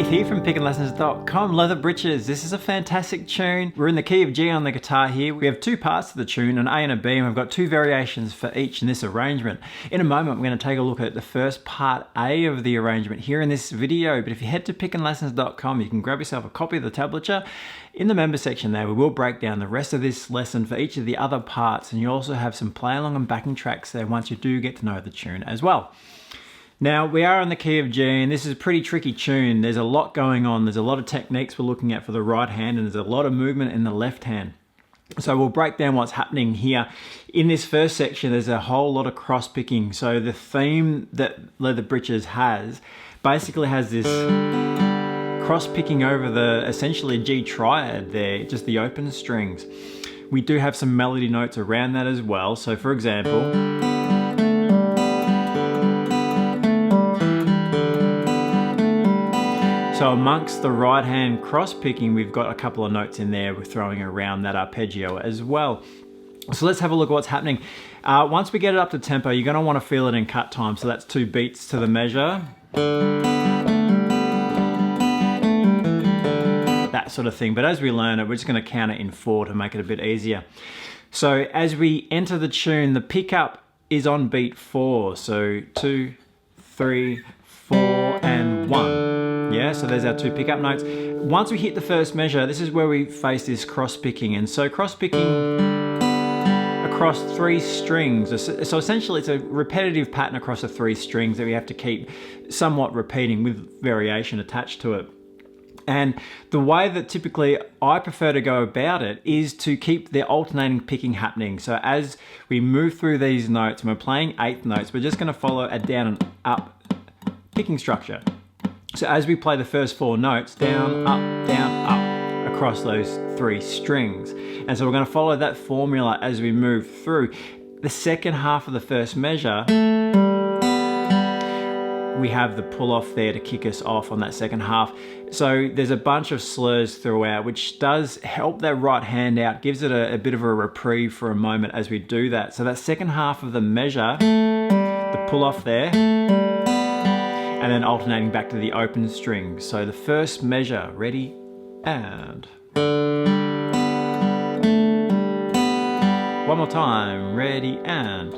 Keith here from pickinglessons.com. Leather Britches. This is a fantastic tune. We're in the key of G on the guitar here. We have two parts to the tune, an A and a B, and we've got two variations for each in this arrangement. In a moment, we're going to take a look at the first part A of the arrangement here in this video. But if you head to pickinglessons.com, you can grab yourself a copy of the tablature. In the member section there, we will break down the rest of this lesson for each of the other parts, and you also have some play along and backing tracks there once you do get to know the tune as well. Now, we are in the key of G, and this is a pretty tricky tune. There's a lot going on. There's a lot of techniques we're looking at for the right hand, and there's a lot of movement in the left hand. So we'll break down what's happening here. In this first section, there's a whole lot of cross-picking. So the theme that Leather Britches has basically has this cross-picking over the essentially G triad there, just the open strings. We do have some melody notes around that as well. So for example, so amongst the right hand cross picking, we've got a couple of notes in there we're throwing around that arpeggio as well. So let's have a look at what's happening. Once we get it up to tempo, you're going to want to feel it in cut time. So that's 2 beats to the measure. That sort of thing. But as we learn it, we're just going to count it in 4 to make it a bit easier. So as we enter the tune, the pickup is on beat 4. So 2, 3, 4, and 1. Yeah, so there's our 2 pickup notes. Once we hit the first measure, this is where we face this cross-picking. And so cross-picking across 3 strings. So essentially it's a repetitive pattern across the 3 strings that we have to keep somewhat repeating with variation attached to it. And the way that typically I prefer to go about it is to keep the alternating picking happening. So as we move through these notes and we're playing 8th notes, we're just going to follow a down and up picking structure. So as we play the first 4 notes, down, up, across those 3 strings. And so we're going to follow that formula as we move through. The second half of the first measure, we have the pull off there to kick us off on that second half. So there's a bunch of slurs throughout, which does help that right hand out, gives it a bit of a reprieve for a moment as we do that. So that second half of the measure, the pull off there, and then alternating back to the open strings. So the first measure, ready, and. One more time, ready, and.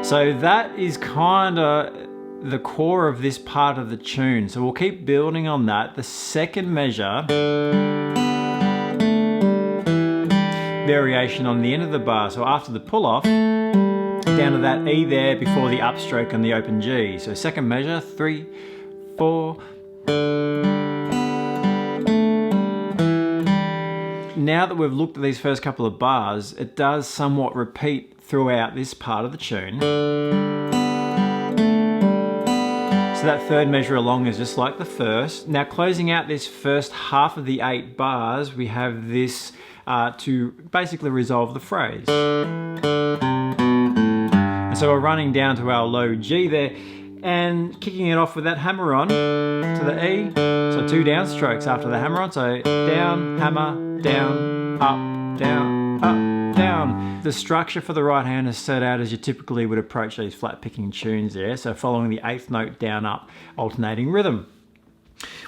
So that is kind of the core of this part of the tune. So we'll keep building on that. The second measure, variation on the end of the bar. So after the pull off, down to that E there before the upstroke on the open G. So second measure, 3, 4. Now that we've looked at these first couple of bars, it does somewhat repeat throughout this part of the tune. So that third measure along is just like the first. Now closing out this first half of the 8 bars, we have this to basically resolve the phrase. So we're running down to our low G there and kicking it off with that hammer on to the E. So 2 downstrokes after the hammer on. So down, hammer, down, up, down, up, down. The structure for the right hand is set out as you typically would approach these flat picking tunes there. So following the 8th note down, up, alternating rhythm.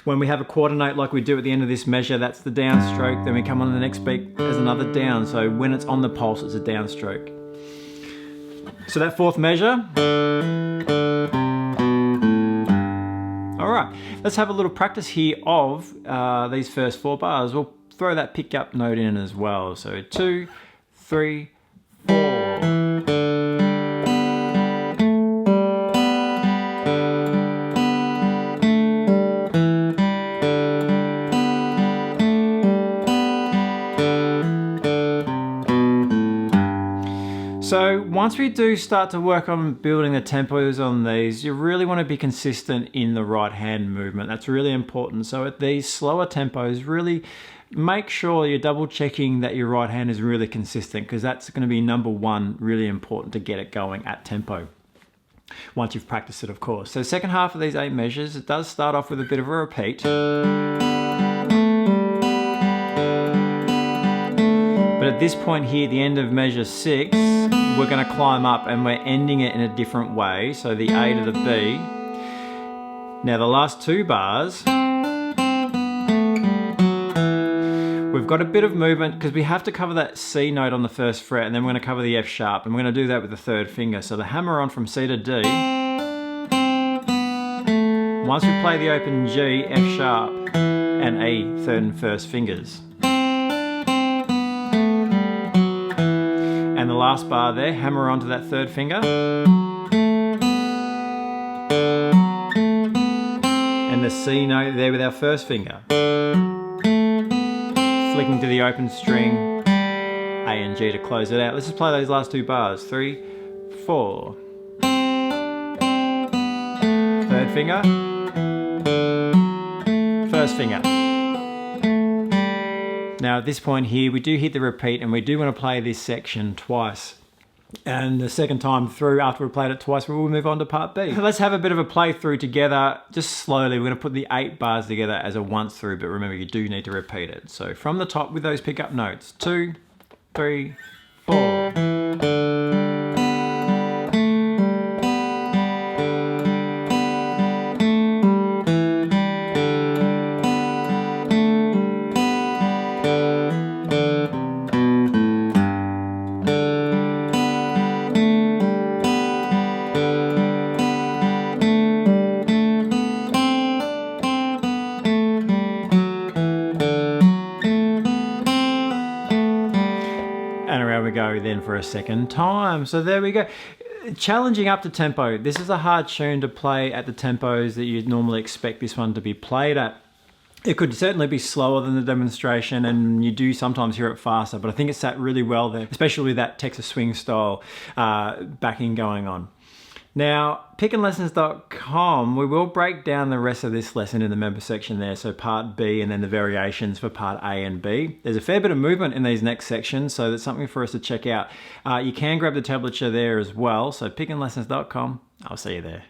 When we have a quarter note like we do at the end of this measure, that's the downstroke. Then we come on the next beat as another down. So when it's on the pulse, it's a downstroke. So that 4th measure. All right, let's have a little practice here of these first 4 bars. We'll throw that pickup note in as well. So 2, 3, 4. So once we do start to work on building the tempos on these, you really want to be consistent in the right hand movement. That's really important. So at these slower tempos, really make sure you're double checking that your right hand is really consistent, because that's going to be number 1, really important to get it going at tempo. Once you've practiced it, of course. So second half of these 8 measures, it does start off with a bit of a repeat. But at this point here, the end of measure 6, we're going to climb up and we're ending it in a different way. So the A to the B. Now the last 2 bars, we've got a bit of movement because we have to cover that C note on the 1st fret, and then we're going to cover the F sharp, and we're going to do that with the 3rd finger. So the hammer on from C to D. Once we play the open G, F sharp, and E, 3rd and 1st fingers. And the last bar there, hammer onto that 3rd finger. And the C note there with our 1st finger. Flicking to the open string, A and G to close it out. Let's just play those last 2 bars. 3, 4. 3rd finger. 1st finger. Now at this point here, we do hit the repeat and we do want to play this section twice. And the 2nd time through, after we've played it twice, we'll move on to part B. So let's have a bit of a playthrough together, just slowly. We're going to put the 8 bars together as a once through, but remember you do need to repeat it. So from the top with those pickup notes, 2, 3, 4. And around we go then for a 2nd time. So there we go. Challenging up to tempo. This is a hard tune to play at the tempos that you'd normally expect this one to be played at. It could certainly be slower than the demonstration, and you do sometimes hear it faster, but I think it sat really well there, especially with that Texas swing style backing going on. Now, pickinlessons.com, we will break down the rest of this lesson in the member section there, so part B and then the variations for part A and B. There's a fair bit of movement in these next sections, so that's something for us to check out. You can grab the tablature there as well, so pickinlessons.com. I'll see you there.